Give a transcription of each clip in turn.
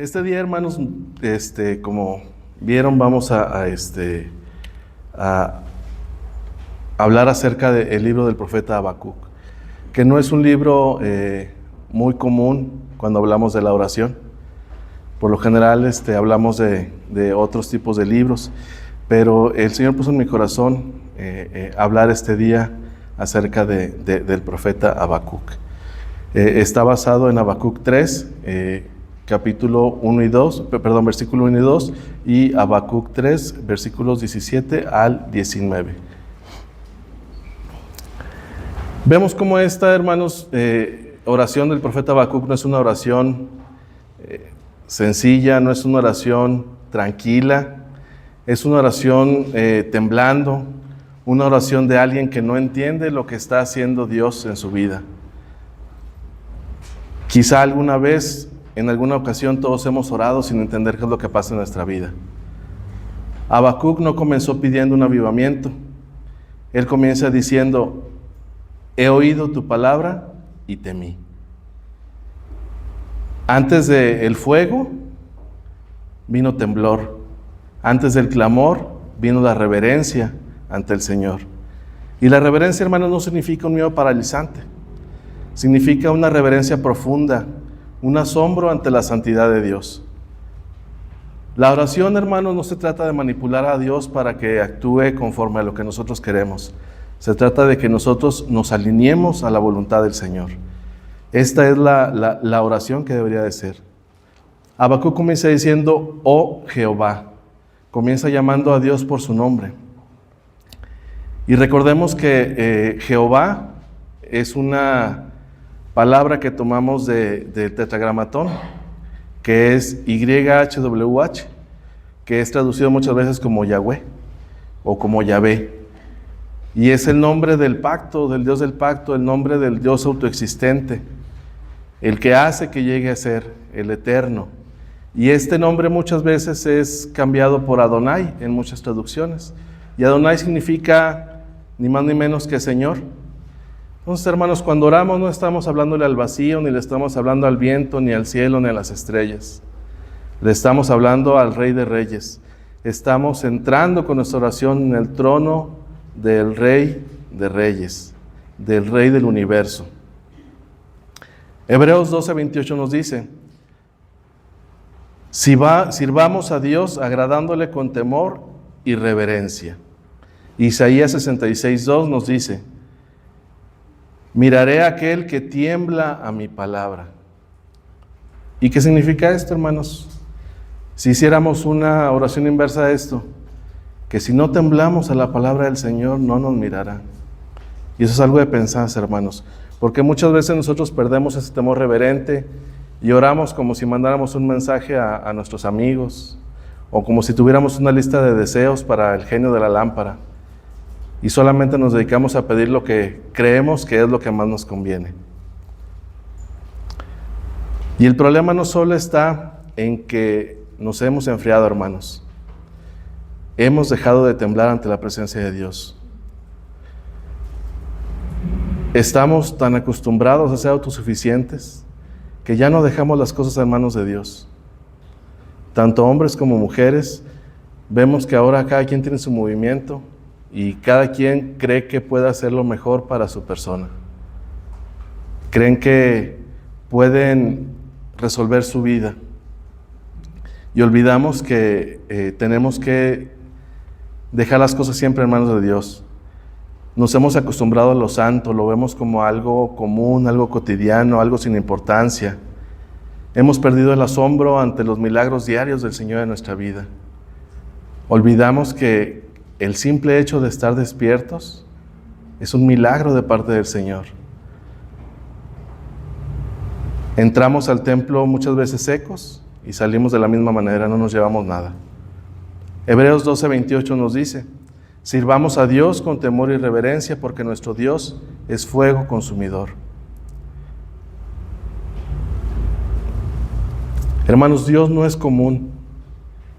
Este día, hermanos, como vieron, vamos a hablar acerca del libro del profeta Habacuc, que no es un libro muy común cuando hablamos de la oración. Por lo general hablamos de otros tipos de libros, pero el Señor puso en mi corazón hablar este día acerca del profeta Habacuc. Está basado en Habacuc 3, capítulo 1 y 2, perdón, versículo 1 y 2, y Habacuc 3, versículos 17 al 19. Vemos cómo esta, hermanos, oración del profeta Habacuc no es una oración sencilla, no es una oración tranquila, es una oración temblando, una oración de alguien que no entiende lo que está haciendo Dios en su vida. Quizá alguna vez, en alguna ocasión, todos hemos orado sin entender qué es lo que pasa en nuestra vida. Habacuc no comenzó pidiendo un avivamiento. Él comienza diciendo: he oído tu palabra y temí. Antes del fuego vino temblor. Antes del clamor vino la reverencia ante el Señor. Y la reverencia, hermanos, no significa un miedo paralizante. Significa una reverencia profunda, un asombro ante la santidad de Dios. La oración, hermanos, no se trata de manipular a Dios para que actúe conforme a lo que nosotros queremos. Se trata de que nosotros nos alineemos a la voluntad del Señor. Esta es la oración que debería de ser. Habacuc comienza diciendo: oh Jehová. Comienza llamando a Dios por su nombre. Y recordemos que Jehová es una palabra que tomamos del tetragramatón, que es YHWH, que es traducido muchas veces como Yahweh o como Yahvé. Y es el nombre del pacto, del Dios del pacto, el nombre del Dios autoexistente, el que hace que llegue a ser el eterno. Y este nombre muchas veces es cambiado por Adonai en muchas traducciones. Y Adonai significa ni más ni menos que Señor. Entonces, hermanos, cuando oramos no estamos hablándole al vacío, ni le estamos hablando al viento, ni al cielo, ni a las estrellas. Le estamos hablando al Rey de Reyes. Estamos entrando con nuestra oración en el trono del Rey de Reyes, del Rey del universo. Hebreos 12:28 nos dice: sirvamos a Dios agradándole con temor y reverencia. Isaías 66:2 nos dice: miraré a aquel que tiembla a mi palabra. ¿Y qué significa esto, hermanos? Si hiciéramos una oración inversa a esto, que si no temblamos a la palabra del Señor, no nos mirará. Y eso es algo de pensar, hermanos, porque muchas veces nosotros perdemos ese temor reverente y oramos como si mandáramos un mensaje a nuestros amigos, o como si tuviéramos una lista de deseos para el genio de la lámpara, y solamente nos dedicamos a pedir lo que creemos que es lo que más nos conviene. Y el problema no solo está en que nos hemos enfriado, hermanos. Hemos dejado de temblar ante la presencia de Dios. Estamos tan acostumbrados a ser autosuficientes que ya no dejamos las cosas en manos de Dios. Tanto hombres como mujeres, vemos que ahora cada quien tiene su movimiento y cada quien cree que puede hacer lo mejor para su persona. Creen que pueden resolver su vida y olvidamos que tenemos que dejar las cosas siempre en manos de Dios. Nos hemos acostumbrado a lo santo, lo vemos como algo común, algo cotidiano, algo sin importancia. Hemos perdido el asombro ante los milagros diarios del Señor en nuestra vida. Olvidamos que el simple hecho de estar despiertos es un milagro de parte del Señor. Entramos al templo muchas veces secos y salimos de la misma manera, no nos llevamos nada. Hebreos 12:28 nos dice: sirvamos a Dios con temor y reverencia, porque nuestro Dios es fuego consumidor. Hermanos, Dios no es común,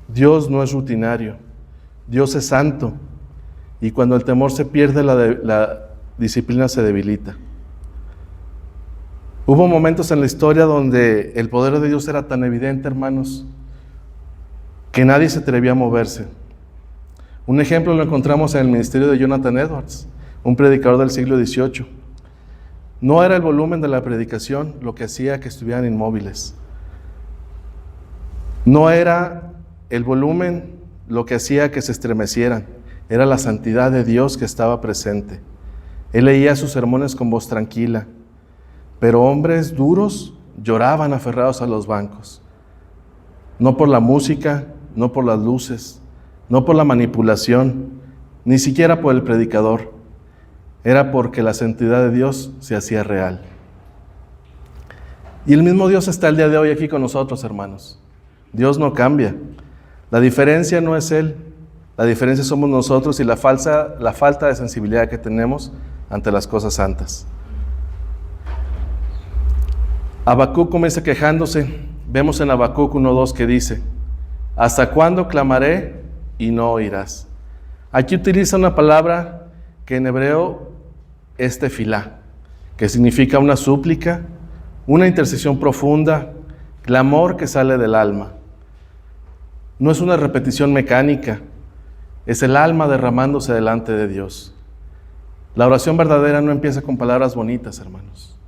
Dios no es rutinario, Dios es santo, y cuando el temor se pierde, la disciplina se debilita. Hubo momentos en la historia donde el poder de Dios era tan evidente, hermanos, que nadie se atrevía a moverse. Un ejemplo lo encontramos en el ministerio de Jonathan Edwards, un predicador del siglo XVIII. No era el volumen de la predicación lo que hacía que estuvieran inmóviles. No era el volumen lo que hacía que se estremecieran. Era la santidad de Dios que estaba presente. Él leía sus sermones con voz tranquila, pero hombres duros lloraban aferrados a los bancos. No por la música, no por las luces, no por la manipulación, ni siquiera por el predicador. Era porque la santidad de Dios se hacía real. Y el mismo Dios está el día de hoy aquí con nosotros, hermanos. Dios no cambia. La diferencia no es Él, la diferencia somos nosotros y la falta de sensibilidad que tenemos ante las cosas santas. Habacuc comienza quejándose. Vemos en Habacuc 1:2 que dice: ¿hasta cuándo clamaré y no oirás? Aquí utiliza una palabra que en hebreo es tefilá, que significa una súplica, una intercesión profunda, clamor que sale del alma. No es una repetición mecánica, es el alma derramándose delante de Dios. La oración verdadera no empieza con palabras bonitas, hermanos.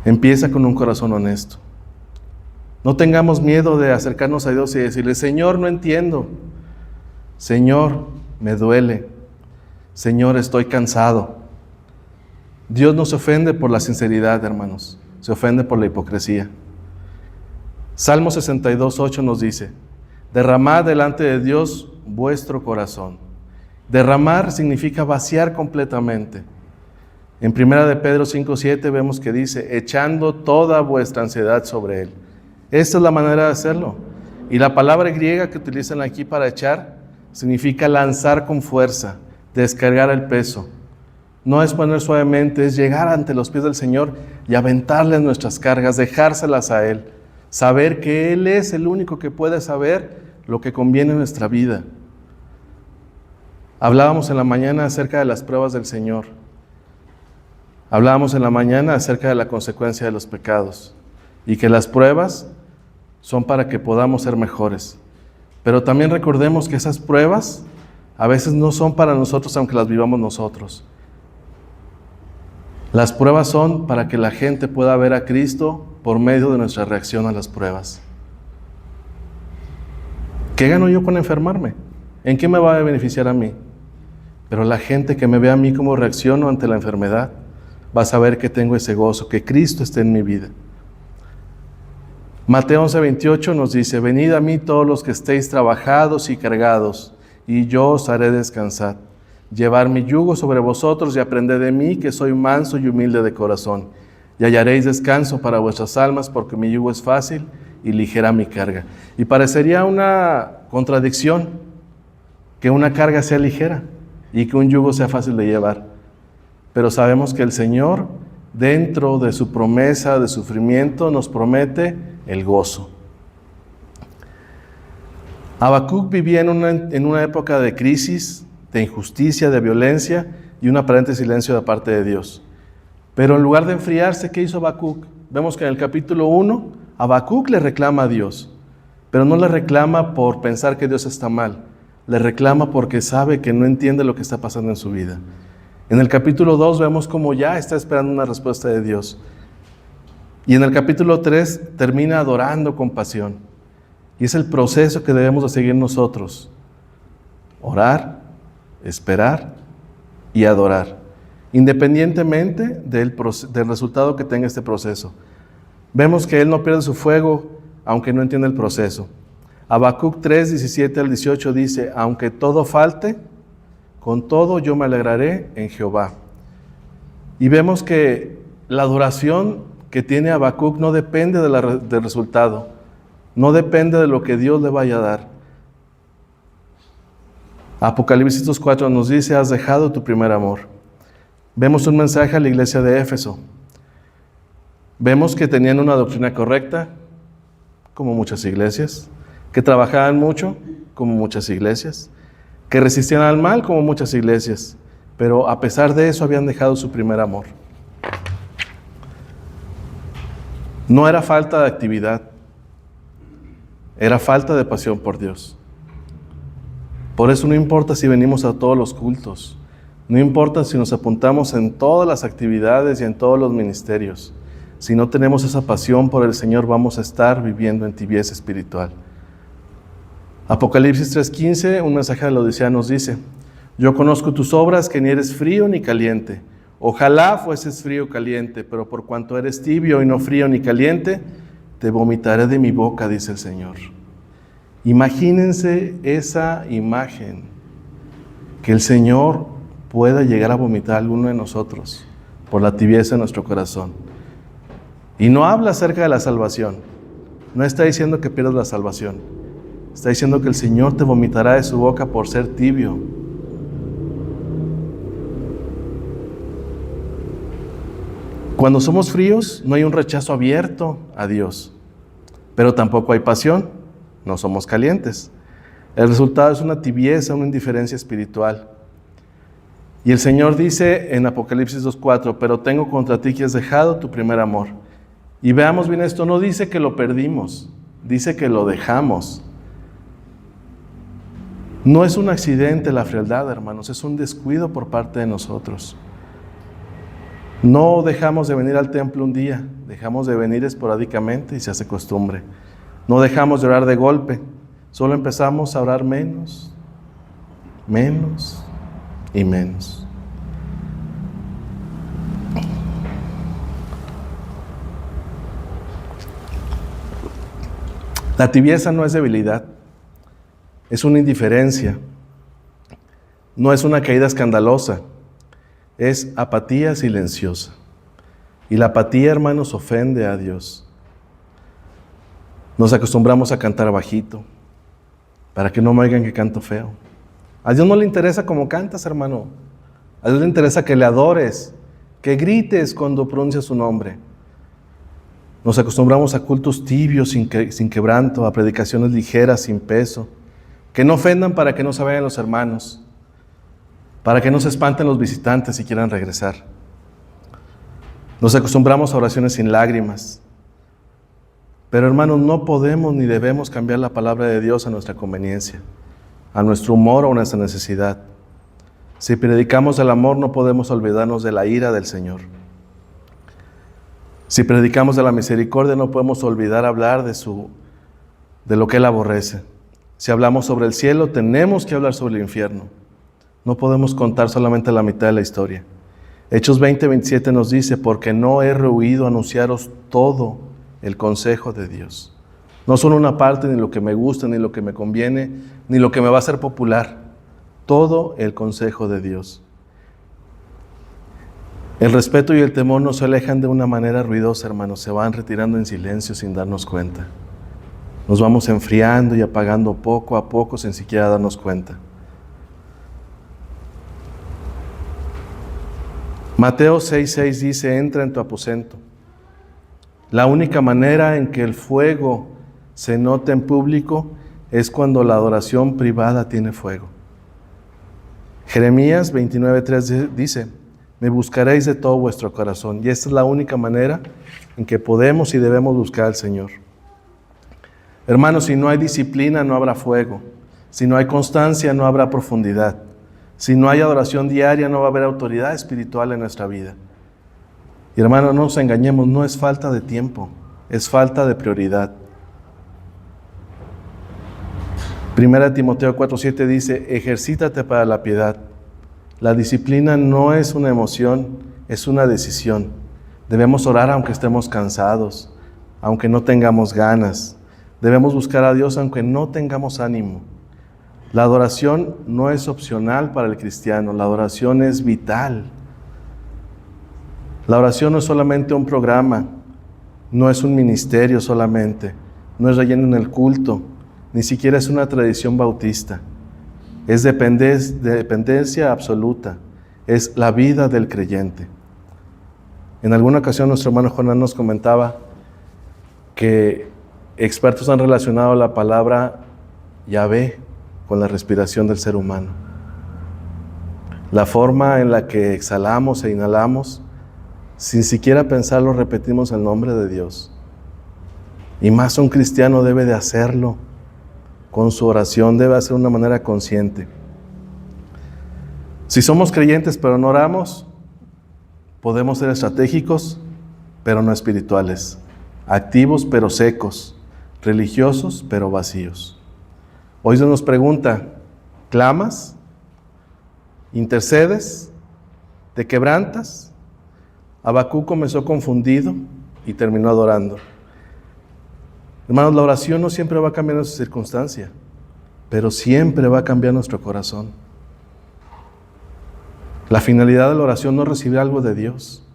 Empieza con un corazón honesto. No tengamos miedo de acercarnos a Dios y decirle: Señor, no entiendo. Señor, me duele. Señor, estoy cansado. Dios no se ofende por la sinceridad, hermanos. Se ofende por la hipocresía. Salmo 62:8 nos dice: derramad delante de Dios vuestro corazón. Derramar significa vaciar completamente. En 1 de Pedro 5:7 vemos que dice: echando toda vuestra ansiedad sobre Él. Esta es la manera de hacerlo. Y la palabra griega que utilizan aquí para echar significa lanzar con fuerza, descargar el peso. No es poner suavemente, es llegar ante los pies del Señor y aventarle nuestras cargas, dejárselas a Él. Saber que Él es el único que puede saber lo que conviene en nuestra vida. Hablábamos en la mañana acerca de las pruebas del Señor. Hablábamos en la mañana acerca de la consecuencia de los pecados y que las pruebas son para que podamos ser mejores. Pero también recordemos que esas pruebas a veces no son para nosotros aunque las vivamos nosotros. Las pruebas son para que la gente pueda ver a Cristo por medio de nuestra reacción a las pruebas. ¿Qué gano yo con enfermarme? ¿En qué me va a beneficiar a mí? Pero la gente que me ve a mí cómo reacciono ante la enfermedad va a saber que tengo ese gozo, que Cristo está en mi vida. Mateo 11:28 nos dice: venid a mí todos los que estéis trabajados y cargados, y yo os haré descansar. Llevar mi yugo sobre vosotros y aprended de mí, que soy manso y humilde de corazón, y hallaréis descanso para vuestras almas, porque mi yugo es fácil y ligera mi carga. Y parecería una contradicción que una carga sea ligera y que un yugo sea fácil de llevar. Pero sabemos que el Señor, dentro de su promesa de sufrimiento, nos promete el gozo. Habacuc vivía en una época de crisis, de injusticia, de violencia y un aparente silencio de parte de Dios. Pero en lugar de enfriarse, ¿qué hizo Habacuc? Vemos que en el capítulo 1, Habacuc le reclama a Dios, pero no le reclama por pensar que Dios está mal, le reclama porque sabe que no entiende lo que está pasando en su vida. En el capítulo 2 vemos cómo ya está esperando una respuesta de Dios. Y en el capítulo 3 termina adorando con pasión. Y es el proceso que debemos de seguir nosotros. Orar, esperar y adorar, independientemente del resultado que tenga este proceso. Vemos que Él no pierde su fuego, aunque no entiende el proceso. Habacuc 3:17-18 dice: aunque todo falte, con todo yo me alegraré en Jehová. Y vemos que la adoración que tiene Habacuc no depende del resultado, no depende de lo que Dios le vaya a dar. Apocalipsis 2:4 nos dice: has dejado tu primer amor. Vemos un mensaje a la iglesia de Éfeso. Vemos que tenían una doctrina correcta, como muchas iglesias, que trabajaban mucho, como muchas iglesias, que resistían al mal, como muchas iglesias, pero a pesar de eso habían dejado su primer amor. No era falta de actividad, era falta de pasión por Dios. Por eso no importa si venimos a todos los cultos, no importa si nos apuntamos en todas las actividades y en todos los ministerios. Si no tenemos esa pasión por el Señor, vamos a estar viviendo en tibieza espiritual. Apocalipsis 3:15, un mensaje de la Odisea nos dice: yo conozco tus obras, que ni eres frío ni caliente. Ojalá fueses frío o caliente, pero por cuanto eres tibio y no frío ni caliente, te vomitaré de mi boca, dice el Señor. Imagínense esa imagen, que el Señor pueda llegar a vomitar a alguno de nosotros por la tibieza de nuestro corazón. Y no habla acerca de la salvación, no está diciendo que pierdas la salvación, está diciendo que el Señor te vomitará de su boca por ser tibio. Cuando somos fríos, no hay un rechazo abierto a Dios, pero tampoco hay pasión, no somos calientes. El resultado es una tibieza, una indiferencia espiritual. Y el Señor dice en Apocalipsis 2:4, pero tengo contra ti que has dejado tu primer amor. Y veamos bien esto, no dice que lo perdimos, dice que lo dejamos. No es un accidente la frialdad, hermanos, es un descuido por parte de nosotros. No dejamos de venir al templo un día, dejamos de venir esporádicamente y se hace costumbre. No dejamos de orar de golpe, solo empezamos a orar menos y menos. La tibieza no es debilidad, es una indiferencia, no es una caída escandalosa, es apatía silenciosa. Y la apatía, hermanos, ofende a Dios. Nos acostumbramos a cantar bajito, para que no me oigan que canto feo. A Dios no le interesa cómo cantas, hermano. A Dios le interesa que le adores, que grites cuando pronuncias su nombre. Nos acostumbramos a cultos tibios, sin quebranto, a predicaciones ligeras, sin peso, que no ofendan para que no se vayan los hermanos, para que no se espanten los visitantes y quieran regresar. Nos acostumbramos a oraciones sin lágrimas. Pero hermanos, no podemos ni debemos cambiar la palabra de Dios a nuestra conveniencia, a nuestro humor o a nuestra necesidad. Si predicamos el amor, no podemos olvidarnos de la ira del Señor. Si predicamos de la misericordia, no podemos olvidar hablar de lo que Él aborrece. Si hablamos sobre el cielo, tenemos que hablar sobre el infierno. No podemos contar solamente la mitad de la historia. Hechos 20:27 nos dice: porque no he rehuido anunciaros todo el consejo de Dios. No solo una parte, ni lo que me gusta, ni lo que me conviene, ni lo que me va a hacer popular. Todo el consejo de Dios. El respeto y el temor no se alejan de una manera ruidosa, hermanos. Se van retirando en silencio sin darnos cuenta. Nos vamos enfriando y apagando poco a poco sin siquiera darnos cuenta. Mateo 6:6 dice: entra en tu aposento. La única manera en que el fuego se note en público es cuando la adoración privada tiene fuego. Jeremías 29:3 dice: me buscaréis de todo vuestro corazón. Y esta es la única manera en que podemos y debemos buscar al Señor. Hermanos, si no hay disciplina, no habrá fuego. Si no hay constancia, no habrá profundidad. Si no hay adoración diaria, no va a haber autoridad espiritual en nuestra vida. Y hermanos, no nos engañemos, no es falta de tiempo, es falta de prioridad. 1 Timoteo 4:7 dice: ejercítate para la piedad. La disciplina no es una emoción, es una decisión. Debemos orar aunque estemos cansados, aunque no tengamos ganas. Debemos buscar a Dios aunque no tengamos ánimo. La adoración no es opcional para el cristiano, la adoración es vital. La oración no es solamente un programa, no es un ministerio solamente, no es relleno en el culto, ni siquiera es una tradición bautista. Es dependencia absoluta, es la vida del creyente. En alguna ocasión nuestro hermano Jonás nos comentaba que expertos han relacionado la palabra Yahvé con la respiración del ser humano. La forma en la que exhalamos e inhalamos, sin siquiera pensarlo, repetimos el nombre de Dios. Y más un cristiano debe de hacerlo. Con su oración debe hacer de una manera consciente. Si somos creyentes pero no oramos, podemos ser estratégicos pero no espirituales, activos pero secos, religiosos pero vacíos. Hoy se nos pregunta, ¿clamas? ¿Intercedes? ¿Te quebrantas? Habacuc comenzó confundido y terminó adorando. Hermanos, la oración no siempre va a cambiar nuestra circunstancia, pero siempre va a cambiar nuestro corazón. La finalidad de la oración no es recibir algo de Dios,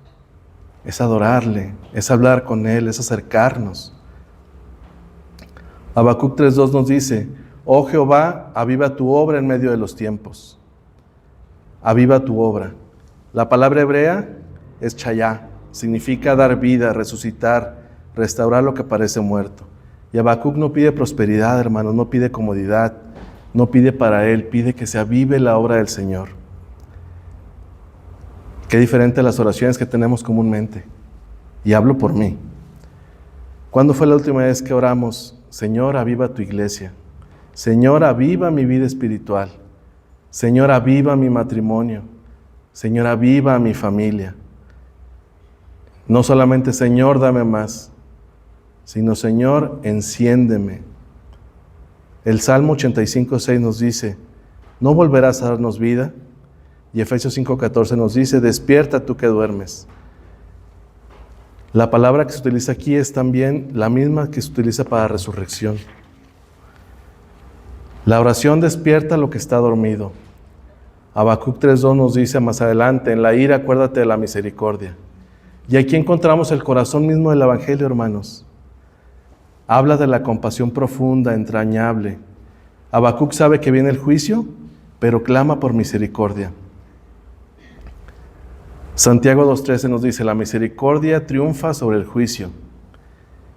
es adorarle, es hablar con Él, es acercarnos. Habacuc 3:2 nos dice, oh Jehová, aviva tu obra en medio de los tiempos. Aviva tu obra. La palabra hebrea es chayá, significa dar vida, resucitar, restaurar lo que parece muerto. Y Habacuc no pide prosperidad, hermanos, no pide comodidad, no pide para él, pide que se avive la obra del Señor. Qué diferente a las oraciones que tenemos comúnmente. Y hablo por mí. ¿Cuándo fue la última vez que oramos? Señor, aviva tu iglesia. Señor, aviva mi vida espiritual. Señor, aviva mi matrimonio. Señor, aviva mi familia. No solamente, Señor, dame más, sino, Señor, enciéndeme. El Salmo 85:6 nos dice, no volverás a darnos vida. Y Efesios 5:14 nos dice, despierta tú que duermes. La palabra que se utiliza aquí es también la misma que se utiliza para resurrección. La oración despierta lo que está dormido. Habacuc 3:2 nos dice más adelante, en la ira acuérdate de la misericordia. Y aquí encontramos el corazón mismo del Evangelio, hermanos. Habla de la compasión profunda, entrañable. Habacuc sabe que viene el juicio, pero clama por misericordia. Santiago 2:13 nos dice, la misericordia triunfa sobre el juicio.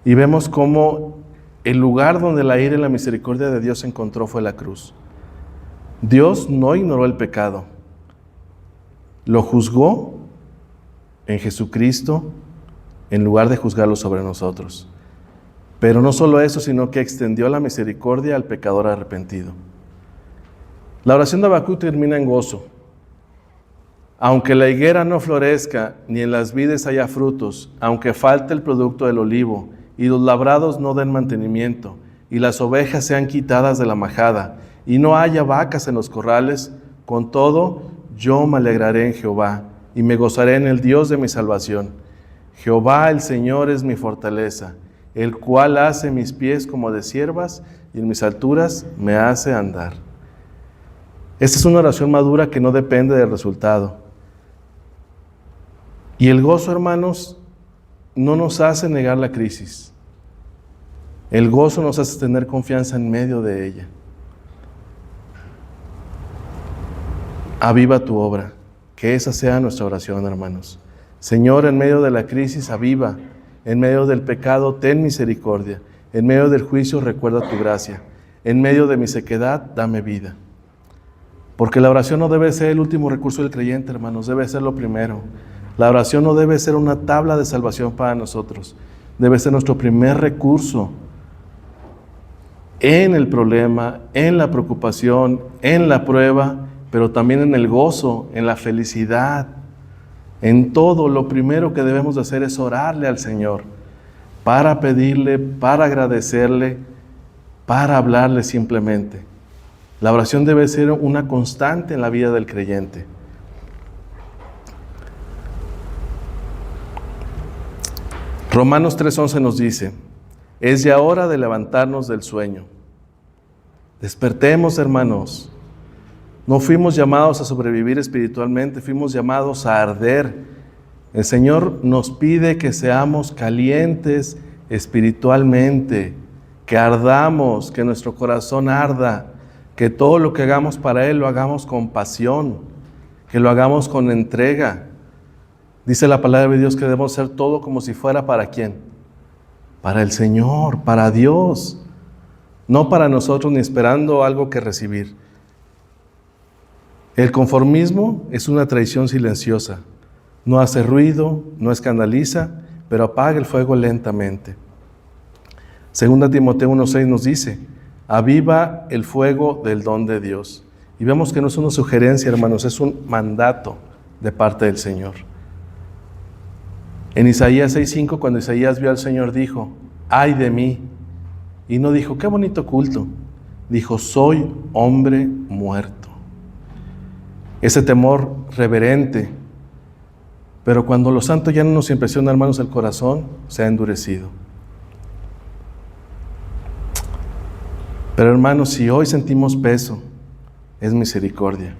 Y vemos cómo el lugar donde la ira y la misericordia de Dios se encontró fue la cruz. Dios no ignoró el pecado. Lo juzgó en Jesucristo en lugar de juzgarlo sobre nosotros. Pero no solo eso, sino que extendió la misericordia al pecador arrepentido. La oración de Habacuc termina en gozo. Aunque la higuera no florezca, ni en las vides haya frutos, aunque falte el producto del olivo, y los labrados no den mantenimiento, y las ovejas sean quitadas de la majada, y no haya vacas en los corrales, con todo yo me alegraré en Jehová, y me gozaré en el Dios de mi salvación. Jehová el Señor es mi fortaleza, el cual hace mis pies como de ciervas, y en mis alturas me hace andar. Esta es una oración madura que no depende del resultado. Y el gozo, hermanos, no nos hace negar la crisis. El gozo nos hace tener confianza en medio de ella. Aviva tu obra. Que esa sea nuestra oración, hermanos. Señor, en medio de la crisis, aviva. En medio del pecado, ten misericordia. En medio del juicio, recuerda tu gracia. En medio de mi sequedad, dame vida. Porque la oración no debe ser el último recurso del creyente, hermanos. Debe ser lo primero. La oración no debe ser una tabla de salvación para nosotros. Debe ser nuestro primer recurso en el problema, en la preocupación, en la prueba, pero también en el gozo, en la felicidad. En todo, lo primero que debemos de hacer es orarle al Señor para pedirle, para agradecerle, para hablarle simplemente. La oración debe ser una constante en la vida del creyente. Romanos 3:11 nos dice, es ya hora de levantarnos del sueño. Despertemos, hermanos. No fuimos llamados a sobrevivir espiritualmente, fuimos llamados a arder. El Señor nos pide que seamos calientes espiritualmente, que ardamos, que nuestro corazón arda, que todo lo que hagamos para Él lo hagamos con pasión, que lo hagamos con entrega. Dice la palabra de Dios que debemos hacer todo como si fuera ¿para quién? Para el Señor, para Dios. No para nosotros ni esperando algo que recibir. El conformismo es una traición silenciosa. No hace ruido, no escandaliza, pero apaga el fuego lentamente. Segunda Timoteo 1:6 nos dice, aviva el fuego del don de Dios. Y vemos que no es una sugerencia, hermanos, es un mandato de parte del Señor. En Isaías 6:5, cuando Isaías vio al Señor, dijo, ¡ay de mí! Y no dijo, ¡qué bonito culto! Dijo, soy hombre muerto. Ese temor reverente. Pero cuando lo santo ya no nos impresiona, hermanos, el corazón se ha endurecido. Pero hermanos, si hoy sentimos peso, es misericordia.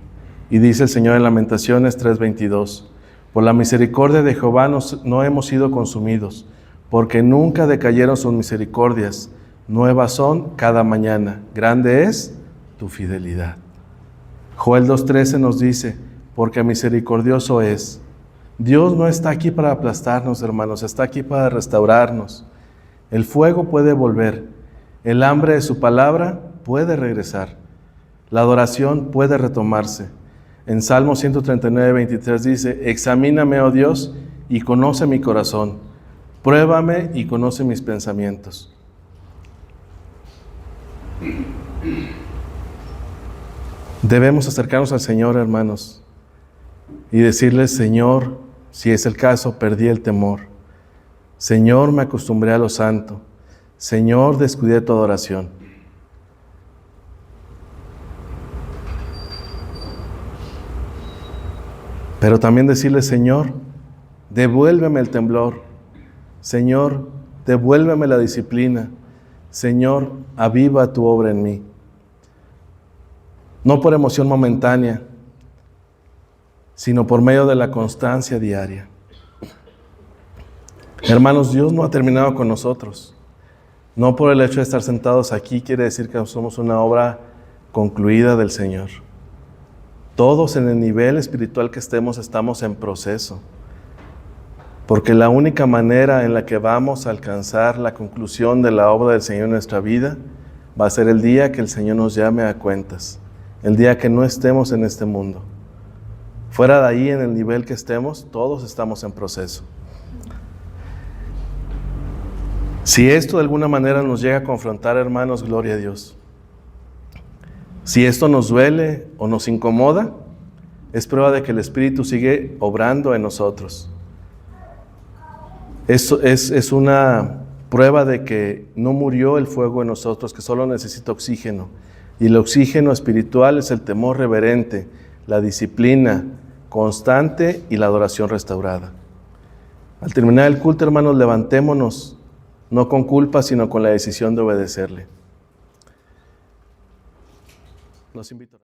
Y dice el Señor en Lamentaciones 3:22, por la misericordia de Jehová no hemos sido consumidos, porque nunca decayeron sus misericordias, nuevas son cada mañana, grande es tu fidelidad. Joel 2:13 nos dice, porque misericordioso es. Dios no está aquí para aplastarnos, hermanos, está aquí para restaurarnos. El fuego puede volver, el hambre de su palabra puede regresar, la adoración puede retomarse. En Salmo 139:23 dice, examíname, oh Dios, y conoce mi corazón, pruébame y conoce mis pensamientos. Debemos acercarnos al Señor, hermanos, y decirle, Señor, si es el caso, perdí el temor. Señor, me acostumbré a lo santo. Señor, descuidé tu adoración. Pero también decirle, Señor, devuélveme el temblor. Señor, devuélveme la disciplina. Señor, aviva tu obra en mí. No por emoción momentánea, sino por medio de la constancia diaria. Hermanos, Dios no ha terminado con nosotros. No por el hecho de estar sentados aquí quiere decir que somos una obra concluida del Señor. Todos en el nivel espiritual que estamos en proceso. Porque la única manera en la que vamos a alcanzar la conclusión de la obra del Señor en nuestra vida va a ser el día que el Señor nos llame a cuentas. El día que no estemos en este mundo. Fuera de ahí, en el nivel que estemos, todos estamos en proceso. Si esto de alguna manera nos llega a confrontar, hermanos, gloria a Dios. Si esto nos duele o nos incomoda, es prueba de que el Espíritu sigue obrando en nosotros. Es una prueba de que no murió el fuego en nosotros, que solo necesita oxígeno. Y el oxígeno espiritual es el temor reverente, la disciplina constante y la adoración restaurada. Al terminar el culto, hermanos, levantémonos, no con culpa, sino con la decisión de obedecerle. Los invito.